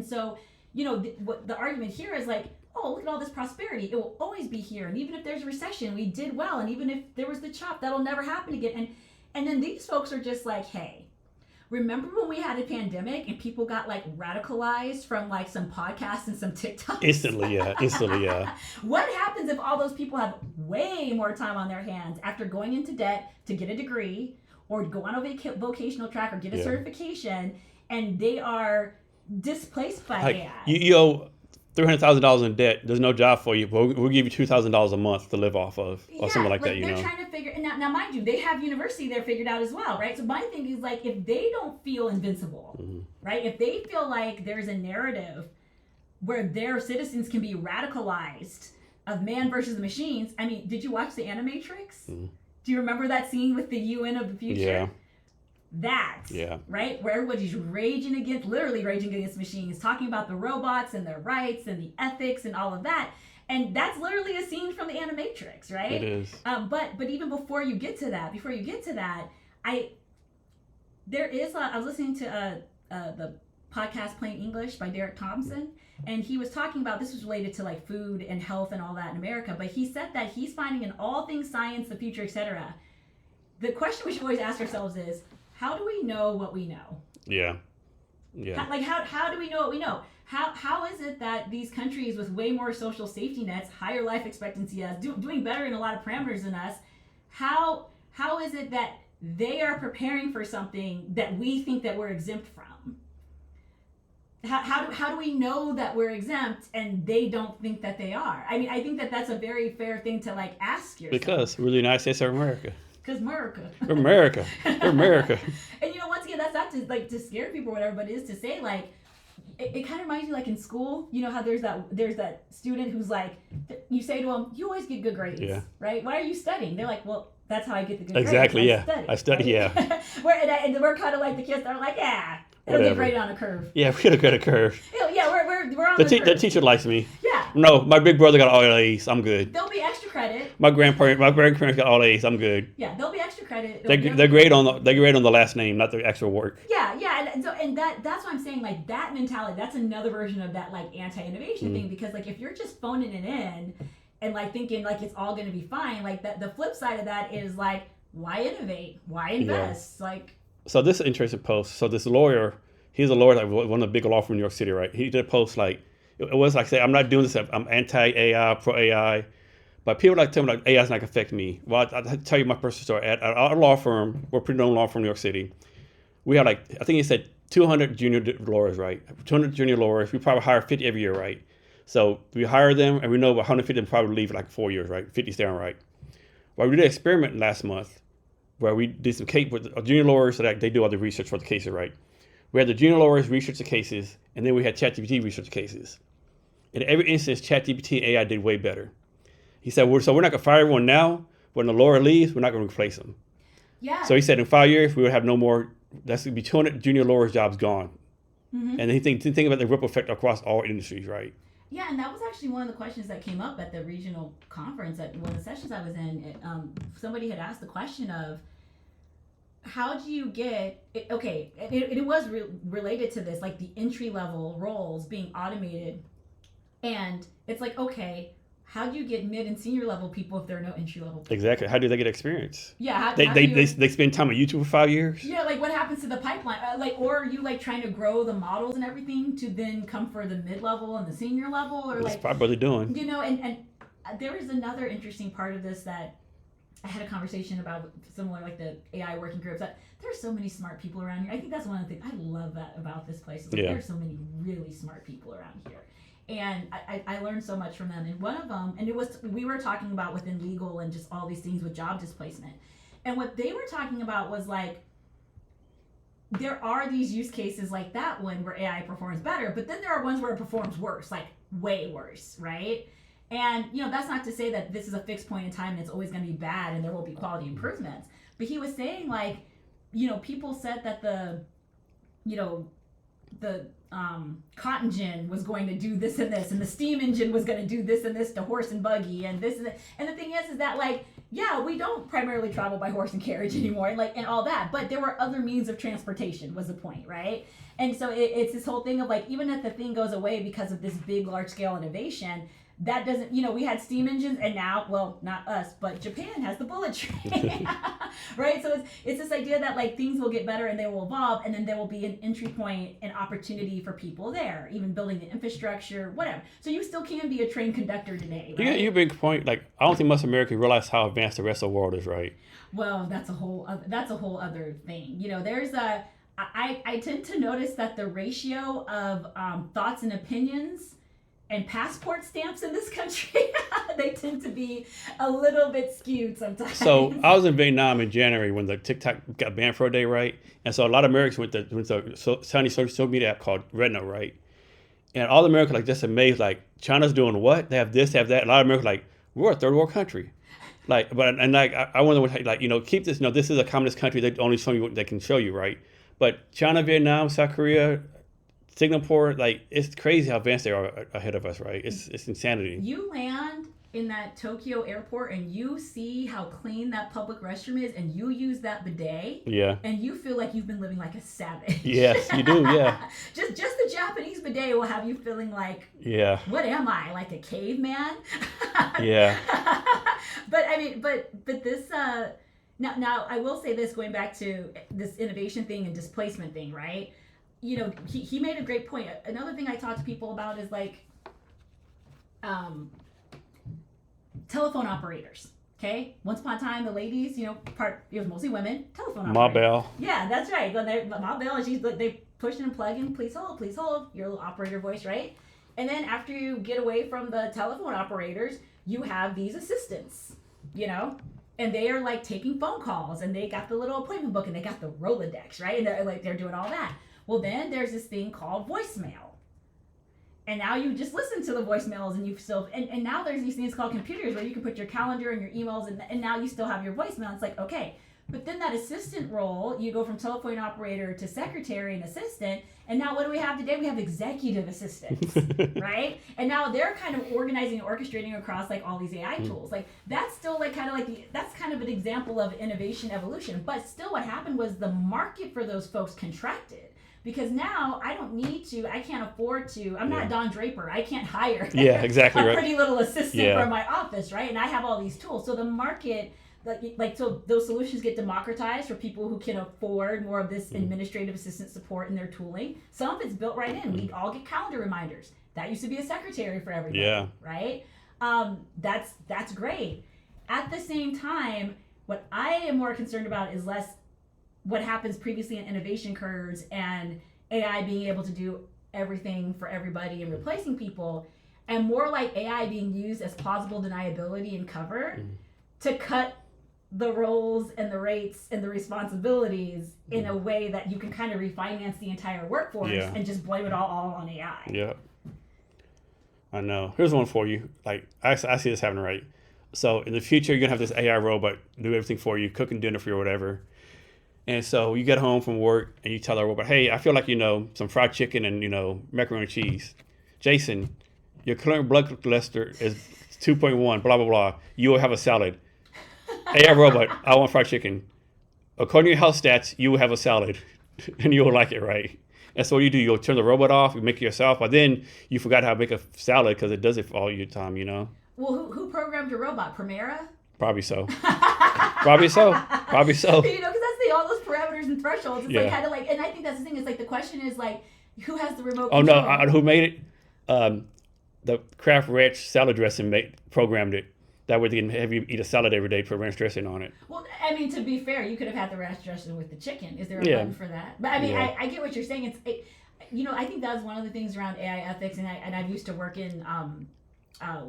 And so, what the argument here is like, oh, look at all this prosperity. It will always be here. And even if there's a recession, we did well. And even if there was the chop, that'll never happen again. And then these folks are just like, hey, remember when we had a pandemic and people got like radicalized from like some podcasts and some TikToks? Instantly, yeah. What happens if all those people have way more time on their hands after going into debt to get a degree or go on a vocational track or get a certification, and they are displaced by AI? You owe $300,000 in debt. There's no job for you. We'll give you $2,000 a month to live off of, or something like that. They're trying to figure. And now, mind you, they have university there figured out as well, right? So my thing is like, if they don't feel invincible, right? If they feel like there's a narrative where their citizens can be radicalized of man versus the machines. I mean, did you watch the Animatrix? Do you remember that scene with the UN of the future? Yeah. Right? Where everybody's literally raging against machines, talking about the robots and their rights and the ethics and all of that. And that's literally a scene from the Animatrix, right? It is. But even before you get to that, I was listening to the podcast Plain English by Derek Thompson, and he was talking about, this was related to like food and health and all that in America, but he said that he's finding in all things science, the future, etc., the question we should always ask ourselves is, how do we know what we know? Yeah. How do we know what we know? How is it that these countries with way more social safety nets, higher life expectancy, doing better in a lot of parameters than us, how is it that they are preparing for something that we think that we're exempt from? How do we know that we're exempt and they don't think that they are? I mean, I think that that's a very fair thing to like ask yourself. Because we're the United States of America. Because America. We're America. We're America. And once again, that's not to scare people or whatever, but it is to say like, it kind of reminds me like in school, how there's that student who's like, you say to them, you always get good grades, right? Why are you studying? They're like, well, that's how I get the good grades. Exactly, I study, right? And we're kind of like the kids that are like, it'll get graded on a curve. Yeah, we gotta get a curve. Yeah, we're on the curve. The teacher likes me. Yeah. No, my big brother got all A's. I'm good. There'll be extra credit. My grandparents got all A's. I'm good. Yeah, there'll be extra credit. They grade on the last name, not the actual work. Yeah, and that's what I'm saying. Like that mentality, that's another version of that like anti-innovation thing. Because like if you're just phoning it in and like thinking like it's all going to be fine, like that, the flip side of that is like, why innovate? Why invest? Like. So this is an interesting post. So this lawyer, he's a lawyer at one of the big law firms in New York City, right? He did a post like, it was like, say, I'm not doing this, I'm anti-AI, pro-AI, but people like tell me like AI is not going to affect me. Well, I'll tell you my personal story. At our law firm, we're a pretty known law firm in New York City. We have like, I think he said 200 junior lawyers, right? 200 junior lawyers. We probably hire 50 every year, right? So we hire them, and we know 150 of them probably leave in like 4 years, right? 50 stay on, right? Well, we did an experiment last month where we did some case with junior lawyers so that they do all the research for the cases, right? We had the junior lawyers research the cases, and then we had ChatGPT research the cases. In every instance, ChatGPT and AI did way better. He said, so we're not going to fire everyone now. When the lawyer leaves, we're not going to replace them. Yeah. So he said in 5 years, we would have no more, that's going to be 200 junior lawyers' jobs gone. And then he think about the ripple effect across all industries, right? Yeah, and that was actually one of the questions that came up at the regional conference at one of the sessions I was in. Somebody had asked the question of, how do you get it was related to this, like the entry level roles being automated, and it's like, okay, how do you get mid and senior level people if there are no entry level people? Exactly. How do they get experience? Yeah, they spend time on YouTube for 5 years. Yeah, like what happens to the pipeline? Or are you like trying to grow the models and everything to then come for the mid level and the senior level, or That's like probably what they're doing. And there is another interesting part of this that I had a conversation about, similar like the AI working groups, that there's so many smart people around here. I think that's one of the things I love that about this place. Is like, there's so many really smart people around here. And I learned so much from them. And one of them, and we were talking about within legal and just all these things with job displacement. And what they were talking about was like, there are these use cases like that one where AI performs better, but then there are ones where it performs worse, like way worse, right? And, that's not to say that this is a fixed point in time and it's always going to be bad and there will be quality improvements. But he was saying like, people said that the cotton gin was going to do this and this, and the steam engine was going to do this and this to horse and buggy and this and that. And the thing is that like, yeah, we don't primarily travel by horse and carriage anymore, and all that. But there were other means of transportation, was the point, right? And so it's this whole thing of like, even if the thing goes away because of this big, large scale innovation, that doesn't, we had steam engines, and now, well, not us, but Japan has the bullet train, right? So it's this idea that like things will get better and they will evolve, and then there will be an entry point, an opportunity for people there, even building the infrastructure, whatever. So you still can be a train conductor today, right? You bring a point. Like, I don't think most Americans realize how advanced the rest of the world is, right? Well, that's a whole other thing. I tend to notice that the ratio of thoughts and opinions and passport stamps in this country, they tend to be a little bit skewed sometimes. So I was in Vietnam in January when the TikTok got banned for a day, right? And so a lot of Americans went to tiny social media app called Redno, right? And all the Americans like just amazed, like, China's doing what? They have this, they have that. A lot of Americans like, we're a third world country. Like, I wonder what, like, keep this, this is a communist country. They only show you what they can show you, right? But China, Vietnam, South Korea, Singapore, like, it's crazy how advanced they are ahead of us, right? It's insanity. You land in that Tokyo airport and you see how clean that public restroom is, and you use that bidet, yeah, and you feel like you've been living like a savage. Yes, you do, yeah. just the Japanese bidet will have you feeling like, yeah, what am I, like a caveman? Yeah. But I mean, but this now I will say this, going back to this innovation thing and displacement thing, right? He made a great point. Another thing I talk to people about is like telephone operators. Okay, once upon a time, the ladies, it was mostly women. Telephone operators. Ma Bell. Yeah, that's right. Ma Bell, and they pushing and plugging. Please hold. Your little operator voice, right? And then after you get away from the telephone operators, you have these assistants, and they are like taking phone calls, and they got the little appointment book, and they got the Rolodex, right? And they're doing all that. Well, then there's this thing called voicemail. And now you just listen to the voicemails, and you still, and now there's these things called computers where you can put your calendar and your emails, and now you still have your voicemail. It's like, okay. But then that assistant role, you go from telephone operator to secretary and assistant, and now what do we have today? We have executive assistants, right? And now they're kind of organizing and orchestrating across like all these AI tools. Like that's still like kind of like that's kind of an example of innovation evolution. But still, what happened was the market for those folks contracted. Because now I can't afford to, I'm not Don Draper. I can't hire exactly a pretty little assistant from my office, right? And I have all these tools. So the market, so those solutions get democratized for people who can afford more of this administrative assistant support in their tooling. Some of it's built right in. We all get calendar reminders. That used to be a secretary for everybody, right? That's great. At the same time, what I am more concerned about is less what happens previously in innovation curves and AI being able to do everything for everybody and replacing people, and more like AI being used as plausible deniability and cover to cut the roles and the rates and the responsibilities in a way that you can kind of refinance the entire workforce and just blame it all on AI. Yeah. I know. Here's one for you. Like, I see this happening, right? So in the future, you're going to have this AI robot do everything for you, cooking dinner for you or whatever. And so you get home from work and you tell the robot, hey, I feel like, some fried chicken and, macaroni and cheese. Jason, your current blood cholesterol is 2.1, blah, blah, blah. You will have a salad. AI robot, I want fried chicken. According to your health stats, you will have a salad and you will like it, right? And so what you do, you'll turn the robot off, you make it yourself, but then you forgot how to make a salad because it does it for all your time, Well, who programmed your robot? Primera? Probably so. Probably so. Because that's all those parameters and thresholds. It's like kind of like, and I think that's the thing. Is like the question is like, who has the remote control? Oh no, who made it? The Kraft Ranch salad dressing programmed it. That way they can have you eat a salad every day, put ranch dressing on it. Well, I mean, to be fair, you could have had the ranch dressing with the chicken. Is there a button for that? But I mean, I get what you're saying. I think that's one of the things around AI ethics, and I've used to work in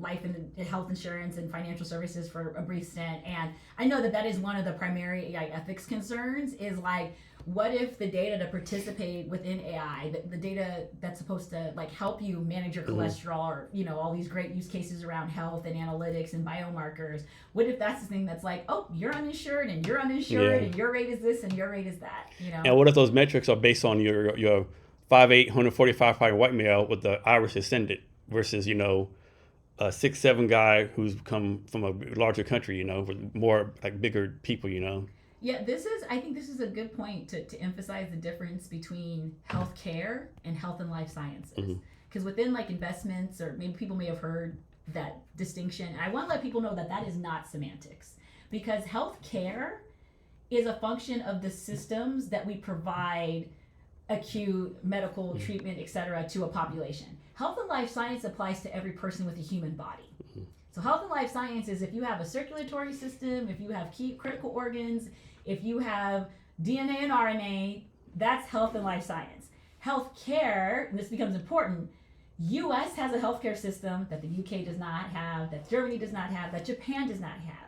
life and health insurance and financial services for a brief stint, and I know that is one of the primary AI ethics concerns is like, what if the data to participate within AI, the data that's supposed to like help you manage your cholesterol or all these great use cases around health and analytics and biomarkers, what if that's the thing that's like, oh, you're uninsured and you're uninsured and your rate is this and your rate is that, And what if those metrics are based on your 5'8", 145-pound white male with the Irish descendant versus a 6'7" guy who's come from a larger country, with more like bigger people, Yeah, I think this is a good point to emphasize the difference between healthcare and health and life sciences. Because within like investments, or maybe people may have heard that distinction. And I want to let people know that is not semantics, because healthcare is a function of the systems that we provide acute medical treatment, etc., to a population. Health and life science applies to every person with a human body. So health and life science is if you have a circulatory system, if you have key critical organs, if you have DNA and RNA, that's health and life science. Healthcare, and this becomes important, US has a healthcare system that the UK does not have, that Germany does not have, that Japan does not have.